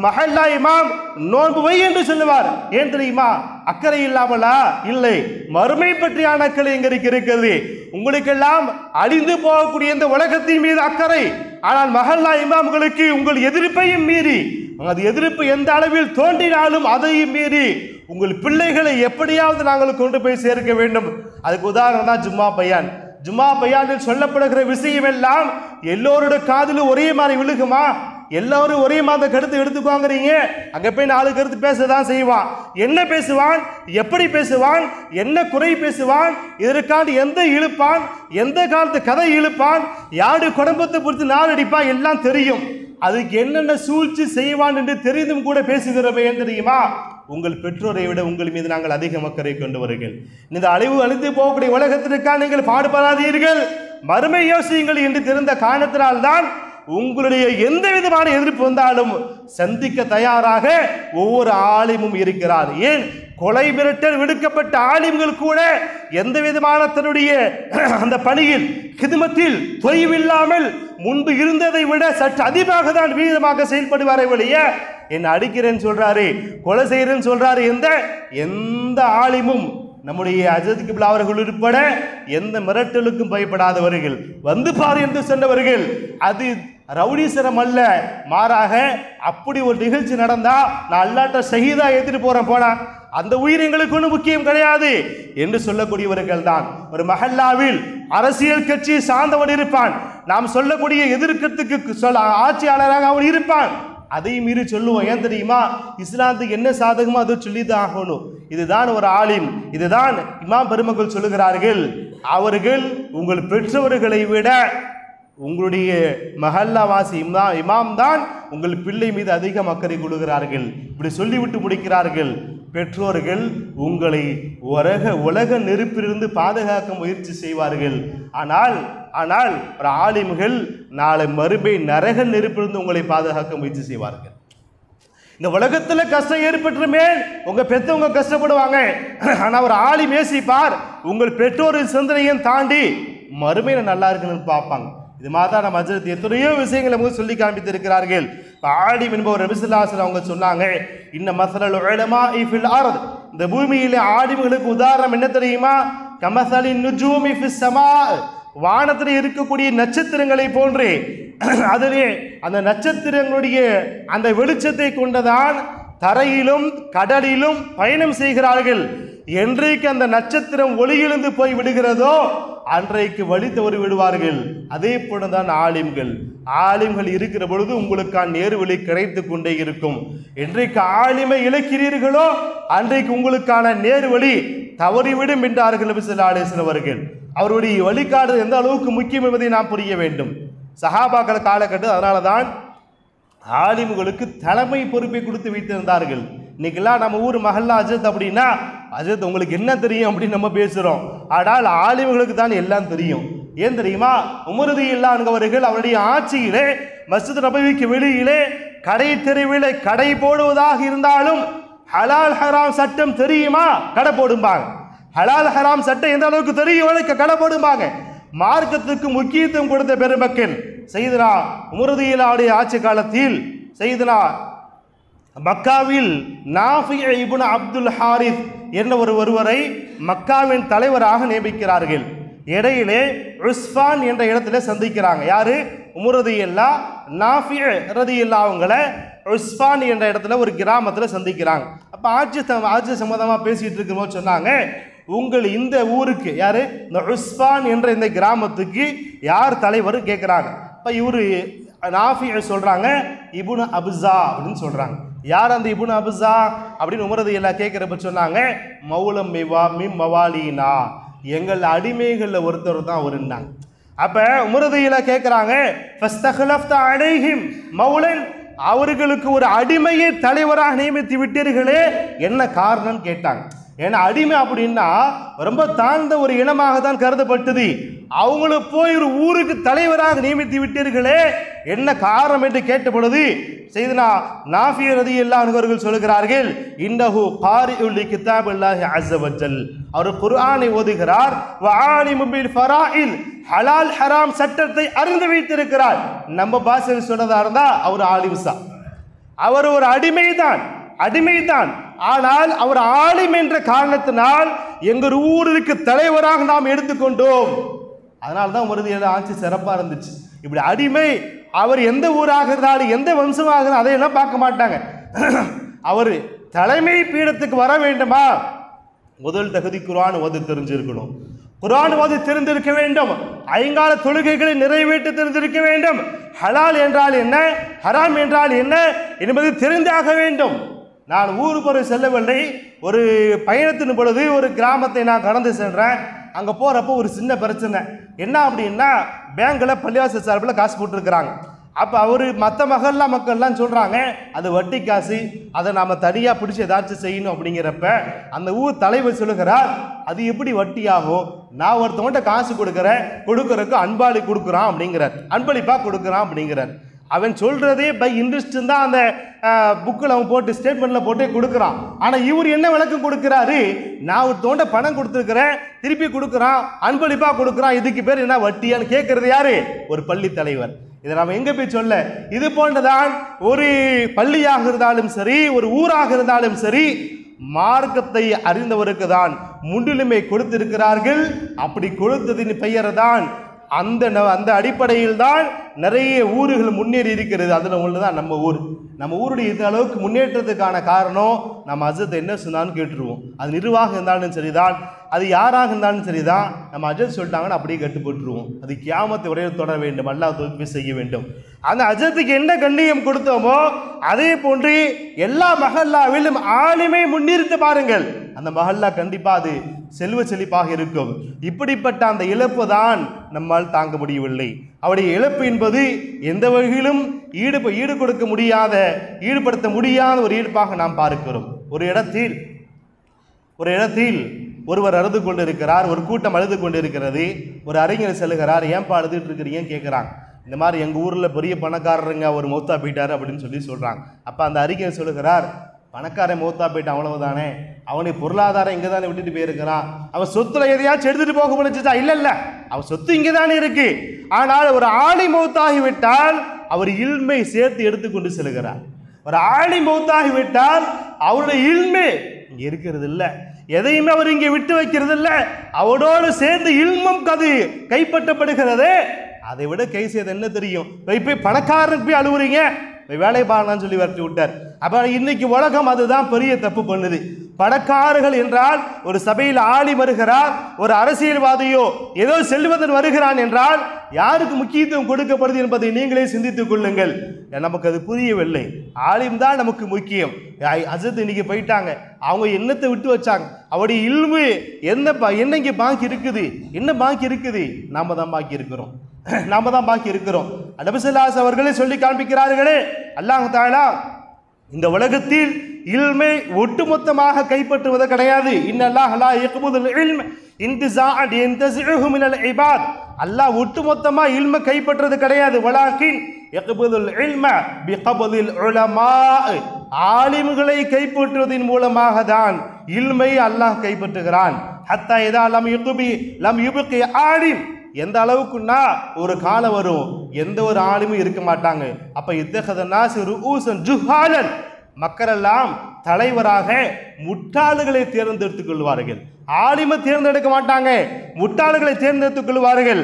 மஹல்லா இமாம் நோன்பு வை என்று சொல்லுவார். ஏன் தெரியுமா? அக்கறை இல்லாமலா? இல்லை, மறுமை பற்றியான அக்கறை எங்களுக்கு இருக்கிறது. உங்களுக்கெல்லாம் அழிந்து போகக்கூடிய இந்த உலகத்தின் மீது அக்கறை. ஆனால் மஹல்லா இமாம்களுக்கு உங்கள் எதிர்ப்பையும் மீறி, அது எதிர்ப்பு எந்த அளவில் தோன்றினாலும் அதையும் மீறி உங்கள் பிள்ளைகளை எப்படியாவது நாங்கள் கொண்டு போய் சேர்க்க வேண்டும். அதுக்கு உதாரணம் தான் ஜும்மா பயான். ஜும்மா பயானில் சொல்லப்படுகிற விஷயம் எல்லாம் எல்லோருடைய காதிலும் ஒரே மாதிரி விழுகுமா? எல்லாரும் ஒரே மாதிரி கருத்து எடுத்துக்குவாங்கிறீங்க. அங்க போய் 4 கருத்து பேசதான் செய்வான். என்ன பேசுவான், எப்படி பேசுவான், என்ன குறை பேசுவான், இதற்காண்டி எந்த இழுப்பான், எந்த காலத்து கதை இழுப்பான், யாரு குடும்பத்தை பொறுத்து நாள் அடிப்பான், எல்லாம் தெரியும். அதுக்கு என்னென்ன சூழ்ச்சி செய்வான் என்று தெரிந்தும் கூட பேசுகிறவை. ஏன் தெரியுமா? உங்கள் பெற்றோரை விட உங்கள் மீது நாங்கள் அதிக அக்கறை கொண்டவர்கள். இந்த அழிந்து போகக்கூடிய உலகத்திற்காக நீங்கள் பாடுபடாதீர்கள், மறுமை யோசியுங்கள் என்று தெரிந்த காரணத்தினால்தான் உங்களுடைய எந்த விதமான எதிர்ப்பு வந்தாலும் சந்திக்க தயாராக ஒவ்வொரு ஆலிமும் இருக்கிறார். ஏன் கொலை மிரட்டல் விடுக்கப்பட்ட ஆலிம்கள் கூட எந்த விதமான தன்னுடைய அந்த பணியில் கிதுமத்தில் தொய்வில்லாமல் முன்பு இருந்ததை விட சற்று அதிகமாக தான் வீதமாக செயல்படுவாரே ஒழிய என்ன அடிக்கிறேன்னு சொல்றாரு, கொலை செய்யறேன்னு சொல்றாரு எந்த ஆலிமும் நம்முடைய அஜத் கிப்லா அவர்கள் உட்பட எந்த மிரட்டலுக்கும் பயப்படாதவர்கள், வந்து பாரு என்று சொன்னவர்கள். அது ரவுடீசரம் அல்ல, மாறாக அப்படி ஒரு நிகழ்ச்சி நடந்தா நான் அல்லாட்ட ஷஹீதா ஏற்றிட்டு போறேன் போனா அந்த உயிர் எங்களுக்கு ஒன்றும் முக்கியம் கிடையாது என்று சொல்லக்கூடியவர்கள் தான். ஒரு மஹல்லாவில் அரசியல் கட்சி சார்ந்தவன் இருப்பான், நாம் சொல்லக்கூடிய எதிர்க்கத்துக்கு ஆட்சியாளராக அவன் இருப்பான், அதையும் மீறி சொல்லுவோம். ஏன் தெரியுமா? இஸ்லாத்துக்கு என்ன சாதகமோ அதை சொல்லிதான் ஆகணும். இதுதான் ஒரு ஆலிம், இதுதான் இமாம் பெருமக்கள் சொல்லுகிறார்கள். அவர்கள் உங்கள் பெற்றவர்களை விட உங்களுடைய மஹல்லாவாசி இமாம் தான் உங்கள் பிள்ளை மீது அதிகம் அக்கறை கொள்கிறார்கள். இப்படி சொல்லிவிட்டு முடிக்கிறார்கள். பெற்றோர்கள் உங்களை உலக நெருப்பிலிருந்து பாதுகாக்க முயற்சி செய்வார்கள். ஆனால் ஒரு ஆலிம்கள் நாளை மறுபை நரக நெருப்பிலிருந்து உங்களை பாதுகாக்க முயற்சி செய்வார்கள். இந்த உலகத்துல கஷ்டம் ஏற்பட்டுமே உங்க பெற்றவங்க கஷ்டப்படுவாங்க. ஆனா ஒரு ஆலிம் யோசிப்பார், உங்கள் பெற்றோரின் சிந்தனையும் தாண்டி மறுமையில நல்லா இருக்குன்னு பார்ப்பாங்க. இது மாதிரி நம்ம அஜரத் எத்தனையோ விஷயங்களை சொல்லி காண்பித்திருக்கிறார்கள். ஆலிம் என்பவர் நபி ஸல்லல்லாஹு அலைஹி வஸல்லம் அவங்க சொன்னாங்க, இன்ன மஸலல் உலமாஇ ஃபில் அர்த், இந்த பூமியிலே ஆலிம்களுக்கு உதாரணம் என்ன தெரியுமா? கமஸலின் நுஜூமி ஃபிஸ் ஸமா, வானத்தில் இருக்கக்கூடிய நட்சத்திரங்களை போன்று. அதிலே அந்த நட்சத்திரங்களுடைய அந்த வெளிச்சத்தை கொண்டதான் தரையிலும் கடலிலும் பயணம் செய்கிறார்கள். என்றைக்கு அந்த நட்சத்திரம் ஒளியிலிருந்து போய் விடுகிறதோ அன்றைக்கு வழி தவறி விடுவார்கள். அதே போலதான் ஆலிம்கள் இருக்கிற பொழுது உங்களுக்கான நேரு வழி கிடைத்து கொண்டே இருக்கும். என்றைக்கு ஆலிமை இழக்கிறீர்களோ அன்றைக்கு உங்களுக்கான நேரு வழி தவறிவிடும் என்றார்கள் நபி ஸல்லல்லாஹு அலைஹி வஸல்லம் அவர்கள். அவருடைய வழிகாடு எந்த அளவுக்கு முக்கியம் என்பதை நாம் புரிய வேண்டும். சஹாபாக்கள் காலகட்டம் அதனால தான் ஆலிம்களுக்கு தலைமை பொறுப்பை கொடுத்து வைத்திருந்தார்கள். இன்னைக்கெல்லாம் நம்ம ஊர் மஹல்லா அஜத் அப்படின்னா, அஜத் உங்களுக்கு என்ன தெரியும் அப்படின்னு நம்ம பேசுகிறோம். ஆனால் ஆலிம்களுக்கு தான் எல்லாம் தெரியும். ஏன் தெரியுமா? உமர் ரலியல்லாஹு அன்ஹு அவர்கள் அவருடைய ஆட்சியிலே மஸ்ஜித் நபவிக்கு வெளியிலே கடை தெருவிலே கடை போடுவதாக இருந்தாலும் ஹலால் ஹராம் சட்டம் தெரியுமா? கடை போடும்பாங்க. ஹலால் ஹராம் சட்டம் எந்த அளவுக்கு தெரியும் கடை போடும்பாங்க. மார்க்கத்துக்கு முக்கியத்துவம் கொடுத்த பெருமக்கள் சையதுனா உமர் ரலியல்லாஹு அன்ஹு ஆட்சி காலத்தில் சையதுனா மக்காவில் நாஃபி இப்னு அப்துல் ஹாரிஸ் என்ற ஒருவரை மக்காவின் தலைவராக நியமிக்கிறார்கள். இடையிலே உஸ்ஃபான் என்ற இடத்துல சந்திக்கிறாங்க. யாரு? உமர் ரலியல்லாஹு நாஃபி ரலியல்லாஹு அவங்கள உஸ்ஃபான் என்ற இடத்துல ஒரு கிராமத்தில் சந்திக்கிறாங்க. அப்போ ஆட்சி சம்பந்தமாக பேசிட்டு இருக்கும்போது சொன்னாங்க, உங்கள் இந்த ஊருக்கு யாரு? இந்த உஸ்ஃபான் என்ற இந்த கிராமத்துக்கு யார் தலைவர் கேட்குறாங்க. இப்போ இவரு நாஃபி சொல்றாங்க, இப்னு அபுஸா அப்படின்னு சொல்றாங்க. யார் அந்த இப்னு அபுஸா அப்படின்னு உமர் ரலியல்லாஹு கேட்கிறப்ப சொன்னாங்க, மௌலம் மவாலினா, எங்கள் அடிமைகளில் ஒருத்தர் தான் அவருன்னாங்க. அப்ப உமர் ரலியல்லாஹு கேட்கிறாங்க, ஃபஸ்தக்லஃப்த அலைஹிம் மௌலன், அவர்களுக்கு ஒரு அடிமையை தலைவராக நியமித்து விட்டீர்களே, என்ன காரணம் கேட்டாங்க. ஏன்னா அடிமை அப்படின்னா ரொம்ப தாழ்ந்த ஒரு இனமாக தான் கருதப்பட்டது. அவங்கள போய் ஒரு ஊருக்கு தலைவராக நியமித்து விட்டீர்களே, என்ன காரணம் என்று கேட்ட பொழுது சையதுனா நாஃபி ரலியல்லாஹு அன்ஹு அவர்கள் சொல்கிறார்கள், இன்னஹு காரிஉல் கிதாபில்லாஹி அஸ்ஸ வஜல், அவர் குர்ஆனை ஓதுகிறார். வ ஆலிமும் பில் ஃபராயில், ஹலால் ஹராம் சட்டத்தை அறிந்து வைத்திருக்கிறார். நம்ம பாஷையில் சொன்னதா இருந்தா அவர் ஆலிம்சா, அவர் ஒரு அடிமைதான். ஆனால் அவர் ஆலிம் என்ற காரணத்தினால் எங்கள் ஊருக்கு தலைவராக நாம் எடுத்துக்கொண்டோம். அதனால தான் உமரது ஆட்சி சிறப்பாக இருந்துச்சு. இப்படி அடிமை அவர் எந்த ஊராக இருந்தாலும் எந்த வம்சமாக இருந்தாலும் அதையெல்லாம் பார்க்க மாட்டாங்க. அவர் தலைமை பீடத்துக்கு வர வேண்டுமா? முதல் தகுதி குர்ஆன் ஓத தெரிஞ்சிருக்கணும். குர்ஆன் ஓத தெரிந்திருக்க வேண்டும். ஐங்கால தொழுகைகளை நிறைவேற்ற தெரிந்திருக்க வேண்டும். ஹலால் என்றால் என்ன, ஹராம் என்றால் என்ன என்பது தெரிந்தாக வேண்டும். நான் ஊருக்கு செல்லவில்லை, ஒரு பயணத்தின் பொழுது ஒரு கிராமத்தை நான் கடந்து சென்றேன். அங்கே போகிறப்போ ஒரு சின்ன பிரச்சனை என்ன அப்படின்னா, பேங்கில் பள்ளிவாசல் சார்பில் காசு போட்டுருக்குறாங்க. அப்போ அவர் மற்ற மக்கள்லாம் சொல்கிறாங்க அது வட்டி காசு, அதை நாம் தனியாக பிடிச்சி ஏதாச்சும் செய்யணும் அப்படிங்கிறப்ப அந்த ஊர் தலைவர் சொல்லுகிறார், அது எப்படி வட்டி ஆகும்? நான் ஒருத்தவன்கிட்ட காசு கொடுக்குறதுக்கு அன்பாளி கொடுக்குறான் அப்படிங்கிறார், அன்பளிப்பாக கொடுக்குறான் அப்படிங்கிறார். அவன் சொல்கிறதே பை இன்ட்ரெஸ்ட் தான் அந்த புக்கில் அவன் போட்டு ஸ்டேட்மெண்ட்டில் போட்டு கொடுக்குறான். ஆனால் இவர் என்ன விளக்கம் கொடுக்குறாரு, நான் ஒரு தோண்ட பணம் கொடுத்துருக்குறேன், திருப்பி கொடுக்குறான், அன்பளிப்பாக கொடுக்குறான், இதுக்கு பேர் என்ன வட்டியான்னு கேட்குறது யாரு? ஒரு பள்ளி தலைவர். இதை நாம் எங்கே போய் சொல்ல? இது போன்றதான் ஒரு பள்ளியாக இருந்தாலும் சரி, ஒரு ஊராக இருந்தாலும் சரி, மார்க்கத்தை அறிந்தவருக்கு தான் முன்னுரிமை கொடுத்திருக்கிறார்கள். அப்படி கொடுத்ததின் பெயர் தான் அந்த அடிப்படையில் தான் நிறைய ஊர்கள் முன்னேறி இருக்கிறது. அதில் ஒன்று தான் நம்ம ஊர். நம்ம ஊருடைய இந்த அளவுக்கு முன்னேற்றத்துக்கான காரணம் நம்ம அஜத் என்ன சொன்னான்னு கேட்டுருவோம். அது நிர்வாகம் இருந்தாலும் சரிதான், அது யாராக இருந்தாலும் சரிதான், நம்ம அஜத் சொல்லிட்டாங்கன்னு அப்படியே கட்டுப்பட்டுருவோம். அது கியாமத்தை உரையை தொடர வேண்டும், அல்லாஹ் தௌஃபீக் செய்ய வேண்டும். அந்த அஜத்துக்கு என்ன கண்ணியம் கொடுத்தோமோ அதே போன்று எல்லா மஹல்லாவிலும் ஆலிமை முன்னிறுத்த பாருங்கள். அந்த மஹல்லா கண்டிப்பாக அது செல்வ செழிப்பாக இருக்கும். இப்படிப்பட்ட அந்த இழப்பு தான் நம்மால் தாங்க முடியவில்லை. அவருடைய இழப்பு என்பது எந்த வகையிலும் ஈடுபடுத்த முடியாத ஒரு ஈடுபாக நாம் பார்க்கிறோம். ஒரு இடத்தில் ஒருவர் அழுது கொண்டிருக்கிறார், ஒரு கூட்டம் அழுது கொண்டிருக்கிறது. ஒரு அறிஞர் செல்லுகிறார், ஏன்பா அழுதுட்டு இருக்கிறீங்கன்னு கேட்குறாங்க. இந்த மாதிரி எங்கள் ஊரில் பெரிய பணக்காரருங்க அவர் மௌத்தா போயிட்டார் அப்படின்னு சொல்கிறாங்க. அப்போ அந்த அறிஞர் சொல்லுகிறார், பணக்காரன் மௌத்தா போயிட்டான் அவ்வளவுதானே, அவனுடைய பொருளாதாரம் இங்கே தானே விட்டுட்டு போயிருக்கிறான், அவன் சொத்துல எதையாச்சும் எடுத்துட்டு போக முடிஞ்சுச்சா? இல்லை, அவன் சொத்து இங்கே தானே இருக்கு. ஆனால் ஒரு ஆளி மௌத்தாகிவிட்டால் அவர் இல்மை சேர்த்து எடுத்துக்கொண்டு செல்கிறார். ஒரு ஆளி மௌத்தாகிவிட்டால் அவருடைய இல்மை இங்கே இருக்கிறது இல்லை, எதையுமே அவர் இங்கே விட்டு வைக்கிறது இல்லை, அவரோடு சேர்ந்து இல்மும் அது கைப்பற்றப்படுகிறது. அதை விட கை செய்து என்ன தெரியும்? போய் பணக்காரனுக்கு போய் அழுவுறீங்க, வேலை பாருங்கன்னு சொல்லி வரட்டி விட்டார். அப்ப இன்னைக்கு உலகம் அதுதான் பெரிய தப்பு பண்ணுது. பணக்காரர்கள் என்றால் ஒரு சபையில் ஆளி வருகிறார், ஒரு அரசியல்வாதியோ ஏதோ செல்வதன் வருகிறான் என்றால் யாருக்கு முக்கியத்துவம் கொடுக்கப்படுது என்பதை நீங்களே சிந்தித்துக் கொள்ளுங்கள். நமக்கு அது புரியவில்லை. ஆலிம் தான் நமக்கு முக்கியம். அஜத் இன்னைக்கு போயிட்டாங்க, அவங்க என்னத்தை விட்டு வச்சாங்க? அவருடைய இல்மு என்ன இங்கே பாக்கி இருக்குது? என்ன பாக்கி இருக்குது? நாம தான் பாக்கி இருக்கிறோம். நபி ஸல்லல்லாஹு அலைஹி அவர்களே சொல்லி காண்பிக்கிறார்களே, அல்லாஹ் தஆலா இந்த உலகத்தில் இல்மை ஒட்டுமொத்தமாக கைப்பற்றுவது கிடையாது. இன்னல்லாஹ் லா யக்புதுல் இல்ம இன்திஸாஅன் யன்தஸிஹு மினல் இபாத். அல்லாஹ் ஒட்டுமொத்தமா இல்ம கைப்பற்றுவது கிடையாது. வலாகின் யக்புதுல் இல்ம பிகப்தில் உலமா. ஆலிம்களை கைப்பற்றுவதன் மூலமாக தான் இல்மை அல்லாஹ் கைப்பற்றுகிறான். ஹத்தா இதா லம் யுப்கி ஆலிம். எந்த அளவுக்குன்னா ஒரு காலம் வரும் எந்த ஒரு ஆளுமே இருக்க மாட்டாங்க. அப்ப இத்தகதனாஸ் ரூஸன் ஜுஹாலன், மக்களெல்லாம் தலைவராக முட்டாள்களை தேர்ந்தெடுத்துக் கொள்வார்கள். ஆலிமை தேர்ந்தெடுக்க மாட்டாங்க, முட்டாள்களை தேர்ந்தெடுத்துக் கொள்வார்கள்.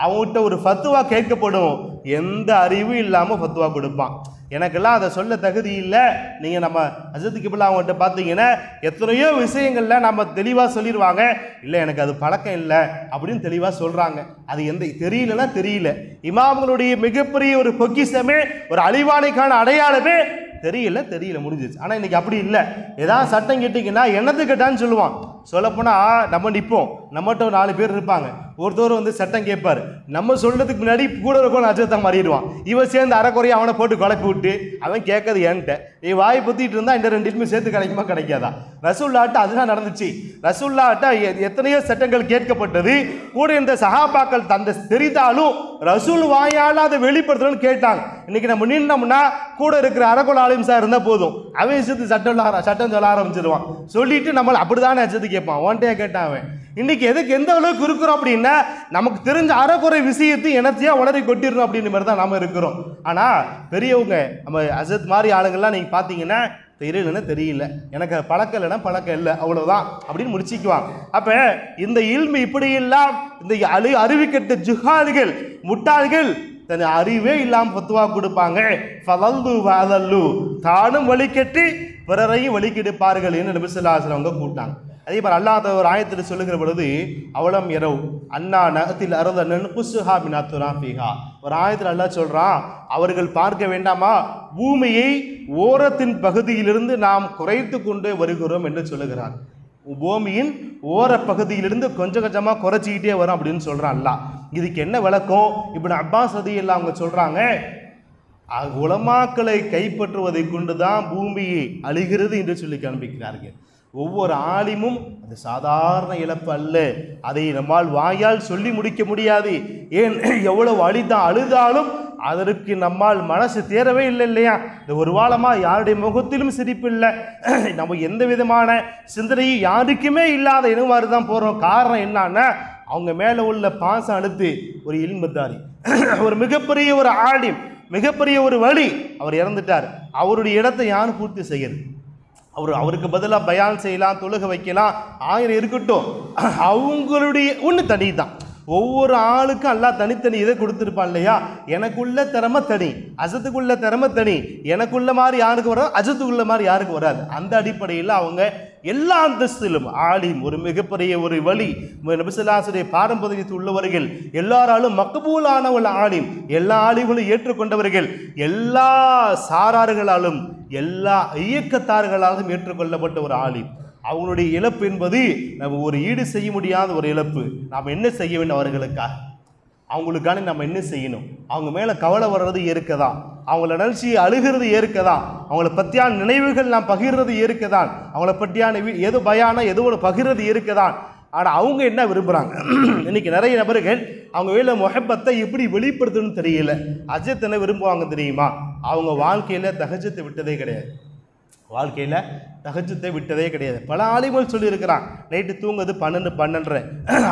அவங்ககிட்ட ஒரு ஃபத்துவா கேட்கப்படும், எந்த அறிவும் இல்லாமல் ஃபத்துவா கொடுப்பான். எனக்கெல்லாம் அதை சொல்ல தகுதி இல்லை. நீங்கள் நம்ம ஹஜ்ரத் கிப்லா அவங்ககிட்ட பார்த்தீங்கன்னா எத்தனையோ விஷயங்கள்ல நம்ம தெளிவாக சொல்லிடுவாங்க, இல்லை எனக்கு அது பழக்கம் இல்லை அப்படின்னு தெளிவாக சொல்கிறாங்க. அது தெரியலன்னா தெரியல. இமாம்களுடைய மிகப்பெரிய ஒரு பொக்கிஷமே, ஒரு அழிவானைக்கான அடையாளமே தெரியல முடிஞ்சிச்சு. ஆனால் இன்னைக்கு அப்படி இல்லை. ஏதாவது சட்டம் கேட்டிங்கன்னா என்னது கேட்டான்னு சொல்லுவான். சொல்லப்போனால் நம்ம நிற்போம், நம்மகிட்ட ஒரு 4 பேர் இருப்பாங்க, ஒருத்தர் சட்டம் கேட்பார், நம்ம சொல்றதுக்கு முன்னாடி கூட இருக்கணும் அஜத்தை மாறிடுவான். இவன் சேர்ந்து அரைக்குறைய அவனை போட்டு குழப்பி விட்டு அவன் கேட்கறது ஏன்ட்ட நீ வாய் பத்திட்டு இருந்தா இந்த 2 சேர்த்து கிடைக்குமா கிடைக்காதா? ரசூல்லாட்ட அதுதான் நடந்துச்சு. ரசூல்லாட்ட எத்தனையோ சட்டங்கள் கேட்கப்பட்டது. கூட இந்த சஹாபாக்கள் தந்த தெரிந்தாலும் ரசூல் வாயால் அதை வெளிப்படுத்தணும்னு கேட்டாங்க. இன்னைக்கு நம்ம நின்னோம்னா கூட இருக்கிற அரைக்குள்ள சார் இருந்தா போதும், அவன் சேர்த்து சட்டம் சொல்ல ஆரம்பிச்சிருவான். சொல்லிட்டு நம்மள அப்படிதானே அஜத்து கேட்பான், ஒன்றையா கேட்டான் அவன். இன்னைக்கு எதுக்கு எந்த அளவுக்கு இருக்கிறோம் அப்படின்னா, நமக்கு தெரிஞ்ச அறக்குறை விஷயத்தை எனத்தையா உளறி கொட்டிடணும் அப்படின்னு மாதிரி தான் நாம இருக்கிறோம். ஆனா பெரியவங்க நம்ம அஜத் மாதிரி ஆளுங்கள்லாம் நீங்க பாத்தீங்கன்னா தெரியலன்னா தெரியல, எனக்கு பழக்கம் இல்லைன்னா பழக்கம் இல்லை, அவ்வளவுதான் அப்படின்னு முடிச்சுக்குவாங்க. அப்ப இந்த இல்மு இப்படி எல்லாம் இந்த அறிவிக்கட்ட ஜுஹால்கள் முட்டாள்கள் தன் அறிவே இல்லாமல் ஃபத்வா கொடுப்பாங்க. தானும் வழிகட்டி பிறரையும் வழிகெடுப்பார்கள் என்று நபி ஸல்லல்லாஹு அலைஹி வஸல்லம் கூட்டாங்க. அதே மாதிரி அல்லாஹ் ஒரு ஆயத்தில் சொல்லுகிற பொழுது அவலம் இரவு அண்ணா நகத்தில் அறுத நன்குசுஹா மினாத்துனா ஃபீஹா. ஒரு ஆயத்தில் அல்லாஹ் சொல்றான், அவர்கள் பார்க்க வேண்டாமா பூமியை ஓரத்தின் பகுதியிலிருந்து நாம் குறைத்து கொண்டு வருகிறோம் என்று சொல்லுகிறார். பூமியின் ஓர பகுதியிலிருந்து கொஞ்சம் கொஞ்சமாக குறைச்சிக்கிட்டே வரும் அப்படின்னு சொல்கிறான் அல்லாஹ். இதுக்கு என்ன விளக்கம்? இப்னு அப்பாஸ் ரலியல்லாஹு அவங்க சொல்கிறாங்க, உலமாக்களை கைப்பற்றுவதை கொண்டு தான் பூமியை அழிகிறது என்று சொல்லி காண்பிக்கிறார்கள். ஒவ்வொரு ஆலிமும் அது சாதாரண இழப்பு அல்ல, அதை நம்மால் வாயால் சொல்லி முடிக்க முடியாது. ஏன் எவ்வளவு அழுதாலும் அதற்கு நம்மால் மனசு தேரவே இல்லை இல்லையா? இந்த ஒரு வாரமாக யாருடைய முகத்திலும் சிரிப்பு இல்லை, நம்ம எந்த விதமான சிந்தனையும் யாருக்குமே இல்லாத இனவாறு தான் போகிறோம். காரணம் என்னன்னா, அவங்க மேலே உள்ள பாசம் அடுத்து ஒரு இல்மத்தாரி, ஒரு மிகப்பெரிய ஒரு ஆலிம், மிகப்பெரிய ஒரு வழி, அவர் இறந்துட்டார். அவருடைய இடத்தை யாரும் பூர்த்தி செய்யுது? அவருக்கு பதிலாக பயான் செய்யலாம், தொழுக வைக்கலாம், 1000 இருக்கட்டும். அவங்களுடைய ஒன்று தனி தான். ஒவ்வொரு ஆளுக்கும் அல்லாஹ் தனித்தனி இதை கொடுத்துருப்பான் இல்லையா? எனக்குள்ள திறமை தனி, அஜத்துக்குள்ள திறமை தனி. எனக்குள்ள மாதிரி யாருக்கு வராது, அஜத்துக்குள்ள மாதிரி யாருக்கு வராது. அந்த அடிப்படையில் அவங்க எல்லா அந்தஸ்திலும் ஆலிம், ஒரு மிகப்பெரிய ஒரு வழி, நபி ஸல்லல்லாஹு அலைஹி வஸல்லம் பாரம்பரியத்தில் உள்ளவர்கள், எல்லாராலும் மக்பூலான ஒரு ஆலிம், எல்லா ஆலிம்களும் ஏற்றுக்கொண்டவர்கள், எல்லா சாரார்களாலும் எல்லா இயக்கத்தார்களாலும் ஏற்றுக்கொள்ளப்பட்ட ஒரு ஆலிம். அவங்களுடைய இழப்பு என்பது நம்ம ஒரு ஈடு செய்ய முடியாத ஒரு இழப்பு. நாம் என்ன செய்ய வேண்டும் அவர்களுக்காக? அவங்களுக்கான நம்ம என்ன செய்யணும்? அவங்க மேலே கவலை வர்றது ஏற்கதான், அவங்கள நினச்சி அழுகிறது ஏற்கதான், அவங்கள பற்றியான நினைவுகள் நாம் பகிர்றது ஏற்கதான், அவங்கள பற்றியான எது பயானா எது ஒரு பகிர்றது ஏற்கதான். ஆனால் அவங்க என்ன விரும்புகிறாங்க? இன்னைக்கு நிறைய நபர்கள் அவங்க வேலை முஹப்பத்தை எப்படி வெளிப்படுத்தணும்னு தெரியல. அஜத் என்ன விரும்புவாங்க தெரியுமா? அவங்க வாழ்க்கையில் தஹஜ்ஜத்தை விட்டதே கிடையாது, வாழ்க்கையில் தஹஜ்ஜத்தை விட்டதே கிடையாது. பல ஆலிம்கள் சொல்லியிருக்கிறான், நைட்டு தூங்குது 12, 12:30,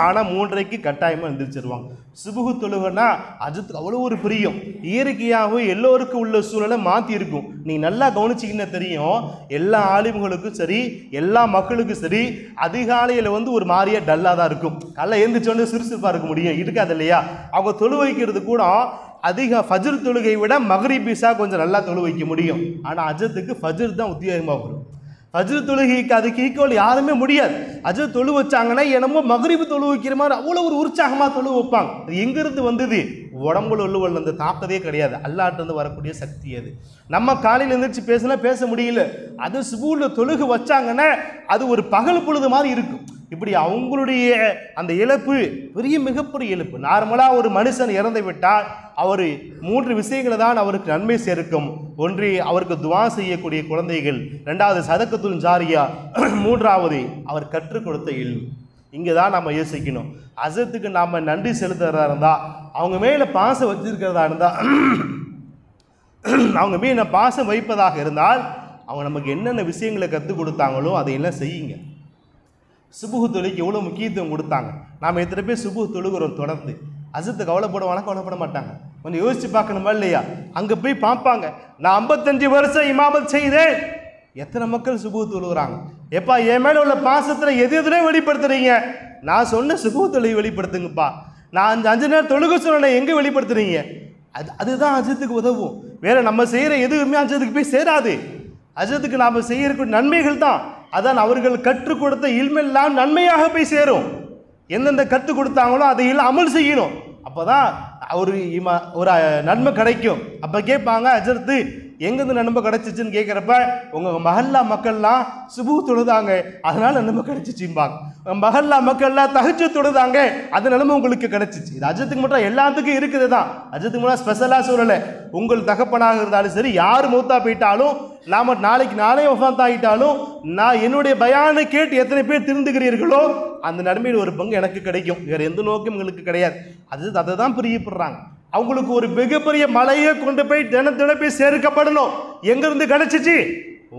ஆனால் 3:30க்கு கட்டாயமாக எழுந்திரிச்சிருவாங்க. சுபுகு தொழுகன்னா அஜத்துக்கு அவ்வளோ ஒரு பிரியம். இயற்கையாகவே எல்லோருக்கும் உள்ள சூழலை மாற்றி இருக்கும். நீங்கள் நல்லா கவனிச்சிங்கன்னா தெரியும், எல்லா ஆலிம்களுக்கும் சரி, எல்லா மக்களுக்கும் சரி, அதிகாலையில் ஒரு மாதிரியாக டல்லாக தான் இருக்கும். காலைல எழுந்திரிச்சோன்னு சுறுசுறுப்பாக இருக்க முடியும், இருக்காது இல்லையா? அவங்க தொழு வைக்கிறது கூட அதிக ஃபஜ்ர் தொழுகை விட மக்ரிப் இஷா கொஞ்சம் நல்லா தொழு வைக்க முடியும். ஆனால் அஜத்துக்கு ஃபஜ்ர் தான் உத்தியோகமாக வரும். ஃபஜ்ர் தொழுகைக்கு அதுக்கு ஈக்குவல் யாருமே முடியாது. அஜத் தொழு வச்சாங்கன்னா என்னமோ மக்ரிப் தொழு வைக்கிற மாதிரி அவ்வளோ ஒரு உற்சாகமாக தொழு வைப்பாங்க. அது எங்கிருந்து வந்தது? உடம்புல உள்ள அந்த தாக்கதே கிடையாது, அல்லாட்டிருந்து வரக்கூடிய சக்தி அது. நம்ம காலையில் எழுந்திரிச்சு பேச முடியல, அது சுபூரில் தொழுகு வச்சாங்கன்னா அது ஒரு பகல் பொழுது மாதிரி இருக்கும். இப்படி அவங்களுடைய அந்த இழப்பு பெரிய மிகப்பெரிய இழப்பு. நார்மலாக ஒரு மனுஷன் இறந்து விட்டால் அவர் 3 விஷயங்களை தான் அவருக்கு நன்மை சேர்க்கும். ஒன்று, அவருக்கு துவா செய்யக்கூடிய குழந்தைகள், 2வது சதக்கத்துல் ஜாரியா, 3வது அவர் கற்றுக் கொடுத்த இல்மு. இங்கே தான் நம்ம யோசிக்கணும். அஜத்துக்கு நாம் நன்றி செலுத்துறதா இருந்தால், அவங்க மேலே பாசம் வச்சிருக்கிறதா இருந்தால், அவங்க மேலே பாசம் வைப்பதாக இருந்தால், அவங்க நமக்கு என்னென்ன விஷயங்களை கற்றுக் கொடுத்தாங்களோ அதையெல்லாம் செய்யுங்க. சுபுகு தொழுகைக்கு எவ்வளோ முக்கியத்துவம் கொடுத்தாங்க. நாம் எத்தனை பேர் சுபுகு தொழுகிறோம் தொடர்ந்து? அஜத்து கவலைப்படுவானா? கவலைப்பட மாட்டாங்க. கொஞ்சம் யோசிச்சு பார்க்கணுமா இல்லையா? அங்கே போய் பார்ப்பாங்க, நான் 55 வருஷம் இமாமத் செய்தேன், எத்தனை மக்கள் சுபுகு தொழுகிறாங்க? எப்பா என் மேலே உள்ள பாசத்தில் எதுலேயே வெளிப்படுத்துறீங்க? நான் சொன்ன சுபுகு தொழுகை வெளிப்படுத்துங்கப்பா. நான் 5 நேரம் தொழுக சொன்ன எங்கே வெளிப்படுத்துறீங்க? அதுதான் அஜத்துக்கு உதவும். வேற நம்ம செய்கிற எதுவுமே அஜத்துக்கு போய் சேராது. அஜத்துக்கு நாம் செய்யக்கூடிய நன்மைகள் தான், அதான் அவர்கள் கற்றுக் கொடுத்த இல்மெல்லாம் நன்மையாக போய் சேரும். எந்தெந்த கற்றுக் கொடுத்தாங்களோ அதையெல்லாம் அமல் செய்யணும். அப்போ தான் ஒரு நன்மை கிடைக்கும். அப்போ கேட்பாங்க, அஜர்த்து எங்கேருந்து நன்மை கிடைச்சிச்சுன்னு கேட்குறப்ப, உங்கள் மஹல்லா மக்கள்லாம் சுபு தொழுதாங்க அதனால நன்மை கிடைச்சிச்சும்பாங்க. மஹல்லா மக்கள்லாம் தஹஜ்ஜு தொழுதாங்க அது நிலைமை உங்களுக்கு கிடைச்சிச்சு. இது அஜத்துக்கு மட்டும் எல்லாத்துக்கும் இருக்குது தான். அஜத்துக்கு மட்டும் ஸ்பெஷலாக சொல்லலை. உங்கள் தகப்பனாக இருந்தாலும் சரி, யார் மூத்தா போயிட்டாலும், நாம் நாளே வஃபாத் ஆகிட்டாலும், நான் என்னுடைய பயானை கேட்டு எத்தனை பேர் திருந்துகிறீர்களோ அந்த நன்மையில் ஒரு பங்கு எனக்கு கிடைக்கும். வேறு எந்த நோக்கம் எங்களுக்கு கிடையாது. அதை தான் பிரியப்படுறாங்க. அவங்களுக்கு ஒரு மிகப்பெரிய மலையை கொண்டு போய் தினத்தின போய் சேர்க்கப்படணும். எங்கிருந்து கிடைச்சிச்சு?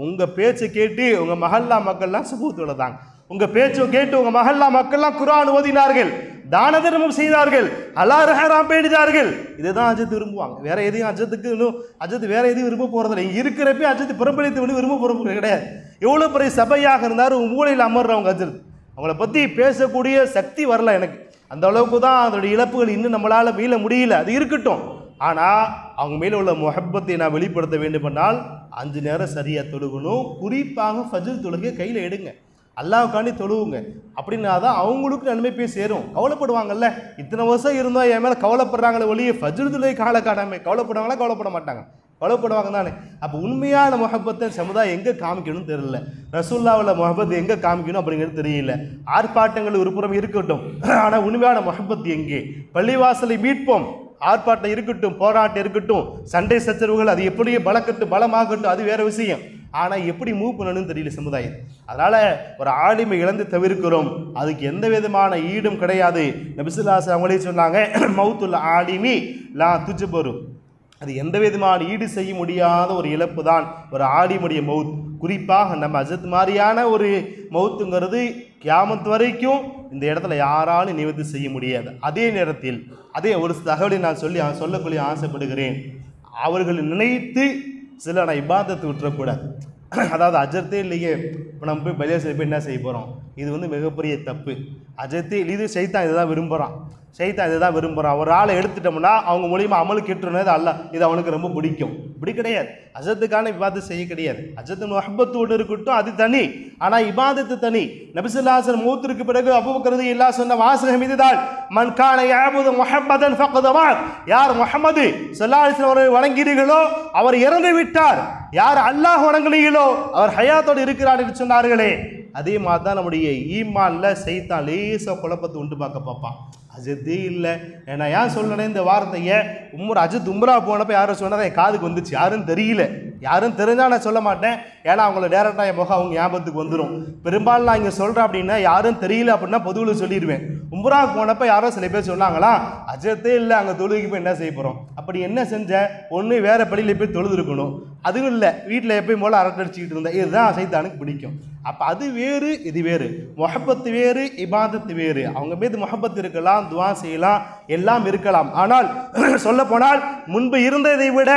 உங்கள் பேச்சை கேட்டு உங்கள் மஹல்லா மக்கள்லாம் சுபூ தொழுதாங்க. உங்கள் பேச்சை கேட்டு உங்கள் மஹல்லா மக்கள்லாம் குர்ஆன் ஓதினார்கள், தான தர்மம் செய்தார்கள், ஹலால் ஹராம் பேணினார்கள். இதுதான் அஜத் விரும்புவாங்க. வேற எதையும் அஜத்து வேற எதையும் விரும்ப போறதில்லை. இங்கே இருக்கிறப்ப அஜத்து பிரபலித்து விரும்ப போறது கிடையாது. எவ்வளோ பெரிய சபையாக இருந்தாலும் மூலையில் அமர்றவங்க அஜத், அவங்கள பற்றி பேசக்கூடிய சக்தி வரல எனக்கு. அந்த அளவுக்கு தான் அதோடைய இழப்புகள் இன்னும் நம்மளால் மீள முடியல. அது இருக்கட்டும். ஆனால் அவங்க மேலே உள்ள முஹப்பத்தை நான் வெளிப்படுத்த வேண்டுமென்றால் 5 நேரம் சரியாக தொழுகணும். குறிப்பாக ஃபஜ்ர் தொழுகை கையில் எடுங்க, அல்லாஹ்வுக்காண்டி தொழுவுங்க. அப்படின்னா தான் அவங்களுக்கு நன்மை போய் சேரும். கவலைப்படுவாங்கல்ல, இத்தனை வருஷம் இருந்தோம் என் மேலே கவலைப்படுறாங்களே ஒழிய ஃபஜ்ர் தொழுகை கால காணாமல் கவலைப்படுவாங்களா? கவலைப்பட மாட்டாங்க. கொலைப்படுவாங்க தானே. அப்போ உண்மையான முஹப்பத்தை சமுதாயம் எங்கே காமிக்கணும்னு தெரியல. ரசூலுல்லாஹ்வுல முஹப்பத் எங்கே காமிக்கணும் அப்படிங்கிறது தெரியல. ஆர்ப்பாட்டங்கள் ஒரு புறம் இருக்கட்டும், ஆனால் உண்மையான முஹப்பத் எங்கே? பள்ளிவாசலை மீட்போம், ஆர்ப்பாட்டம் இருக்கட்டும், போராட்டம் இருக்கட்டும், சண்டை சச்சரவுகள் அது எப்படியே பலமாகட்டும், அது வேற விஷயம். ஆனால் எப்படி மூவ் பண்ணணும்னு தெரியல சமுதாயம். அதனால் ஒரு ஆலிமை இழந்து தவிர்க்கிறோம், அதுக்கு எந்த விதமான ஈடும் கிடையாது. நபி ஸல்லல்லாஹு அலைஹி வஸல்லம் அவங்களே சொன்னாங்க, மௌத்துல் ஆலிமி லா துஜ்பரு, அது எந்த விதமான ஈடு செய்ய முடியாத ஒரு இழப்பு தான் ஒரு ஆலிமுடைய மவுத். குறிப்பாக நம்ம ஹஜ்ரத் மாதிரியான ஒரு மவுத்துங்கிறது கியாமத் வரைக்கும் இந்த இடத்துல யாராலும் நிவர்த்தி செய்ய முடியாது. அதே நேரத்தில் அதே ஒரு தகவலை நான் சொல்லக்கூடிய ஆசைப்படுகிறேன். அவர்கள் நினைத்து சில நான் இபாதத்தை விட்டுறக்கூடாது. அதாவது அஜர்த்தே இல்லையே, இப்போ நம்ம போய் பலியாசை போய் என்ன செய்ய போகிறோம்? இது மிகப்பெரிய தப்பு. அஜர்த்தே இது சைத்தான் இதை தான் விரும்புகிறான். ஒரு ஆளை எடுத்துட்டோம்னா அவங்க மூலியமா அமல் கெட்டுறது அல்ல, இது அவனுக்கு ரொம்ப பிடிக்கும். இப்படி கிடையாது. அஜத்துக்கான இபாதத்து செய்ய கிடையாது. அஜத்து முஹப்பத்தோடு இருக்கட்டும், அது தனி. ஆனால் இபாதத்து தனி. நபி ஸல்லல்லாஹு அலைஹி வஸல்லம் மூத்திற்கு பிறகு அபூபக்கர் ரலியல்லாஹு சொன்ன வாசகம் இதுதான், மன் கான யஅபுது முஹம்மதன் ஃபக்கத் மாத், யார் முஹம்மது ஸல்லல்லாஹு அலைஹி வஸல்லம் அவரை வணங்கினீர்களோ அவர் இறந்து விட்டார், யார் அல்லாஹ் வணங்குனீர்களோ அவர் ஹயாத்தோடு இருக்கிறார் என்று சொன்னார்களே. அதே மாதிரி தான் நம்முடைய ஈமான்ல சைத்தான் லேசாக குழப்பத்தை உண்டு பார்க்க பார்ப்பான். அஜத்தே இல்லை. ஏன்னா ஏன் சொல்லணும் இந்த வார்த்தையை? அஜத் உம்ரா போனப்போ யாரும் சொன்னதை என் காதுக்கு வந்துச்சு. யாரும் தெரியல, யாரும் தெரிஞ்சால் நான் சொல்ல மாட்டேன். ஏன்னா அவங்கள டேரெக்டாக என் முகம் அவங்க ஞாபகத்துக்கு வந்துடும். பெரும்பாலும் நான் இங்கே சொல்கிறேன் அப்படின்னா யாரும் தெரியல அப்படின்னா பொதுவில் சொல்லிடுவேன். உம்ராவுக்கு போனப்போ யாரோ சில பேர் சொன்னாங்களா, அஜத்தே இல்லை, அங்கே தொழுகைக்கு போய் என்ன செய்ய போகிறோம்? அப்படி என்ன செஞ்ச? ஒன்று வேறு பள்ளியில் போய் தொழுது இருக்கணும், அதுவும் இல்லை வீட்டில் எப்பயும் போல் அரட்டடிச்சிக்கிட்டு இருந்தேன். இதுதான் சைத்தானுக்கு பிடிக்கும். அப்போ அது வேறு, இது வேறு. முஹப்பத்து வேறு, இபாதத்து வேறு. அவங்க மீது முஹப்பத் இருக்கலாம், துவா செய்யலாம், எல்லாம் இருக்கலாம். ஆனால் சொல்ல போனால் முன்பு இருந்ததை விட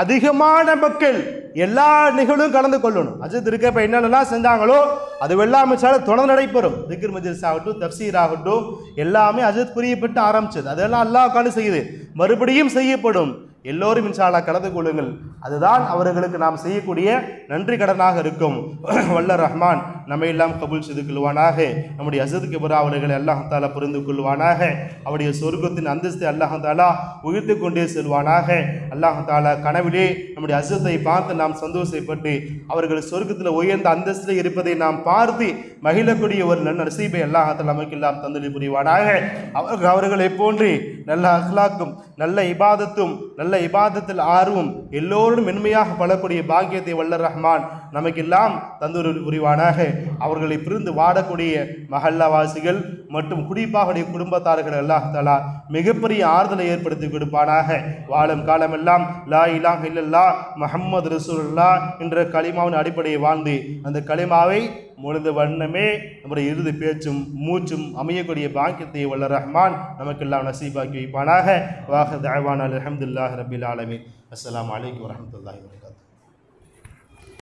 அதிகமான மக்கள் எல்லா நிகழ்வும் கலந்து கொள்ளணும். அஜத் இருக்க இப்போ என்னென்னலாம் செஞ்சாங்களோ அது வெள்ளாமை தொடர்ந்து நடைபெறும். திக்ர் மஜ்லிஸ் ஆகட்டும், தஃப்சீர் ஆகட்டும், எல்லாமே அஜத் புரியப்பட்டு ஆரம்பிச்சது. அதெல்லாம் அல்லாஹ் காணி செய்யுது, மறுபடியும் செய்யப்படும். எல்லோரும் இன்ஷா அல்லாஹ் கலந்து கொள்ளுங்கள். அதுதான் அவர்களுக்கு நாம் செய்யக்கூடிய நன்றி கடனாக இருக்கும். வல்ல ரஹ்மான் நம்மை எல்லாம் கபூல் செய்து கொள்வானாக. நம்முடைய அஸத் கிப்ரா அவர்களை அல்லாஹ் தஆலா புரிந்து கொள்வானாக. அவருடைய சொர்க்கத்தின் அந்தஸ்தை அல்லாஹ் தஆலா உயர்த்தி கொண்டே செல்வானாக. அல்லாஹ் தஆலா கனவிலே நம்முடைய அஸத்தை பார்த்து நாம் சந்தோஷப்பட்டு அவர்கள் சொர்க்கத்தில் உயர்ந்த அந்தஸ்தில் இருப்பதை நாம் பார்த்து மகிழக்கூடிய ஒரு நல்ல நசீபை அல்லாஹ் தஆலா நமக்கெல்லாம் தந்தளி புரிவானாக. அவர்களை போன்று நல்ல அக்லாக்கும், நல்ல இபாதத்தும், நல்ல இபாதத்தில் ஆர்வம், எல்லோரும் மென்மையாக பழக்கூடிய பாக்கியத்தை வல்ல ரஹ்மான் நமக்கெல்லாம் தந்தூரில் புரிவானாக. அவர்களை பிரிந்து வாடக்கூடிய மஹல்லாவாசிகள் மற்றும் குறிப்பாக குடும்பத்தார்கள் அல்லாஹ் தஆலா மிகப்பெரிய ஆறுதலை ஏற்படுத்தி கொடுப்பானாக. வாழும் காலமெல்லாம் லா இலாஹ இல்லல்லாஹ் முஹம்மது ரசூலுல்லாஹ் என்ற கலிமாவின் அடிப்படையை வாழ்ந்து அந்த கலிமாவை முழுந்த வண்ணமே நம்முடைய இறுதி பேச்சும் மூச்சும் அமையக்கூடிய பாக்கியத்தை வல்ல ரஹ்மான் நமக்கெல்லாம் நசீபாக்கி வைப்பானாக. வாஹிர் தஅவானா அல்ஹம்துலில்லாஹி ரப்பில் ஆலமீன். அஸ்ஸலாமு அலைக்கும் வரஹ்மத்துல்லாஹி வபரகாத்துஹு.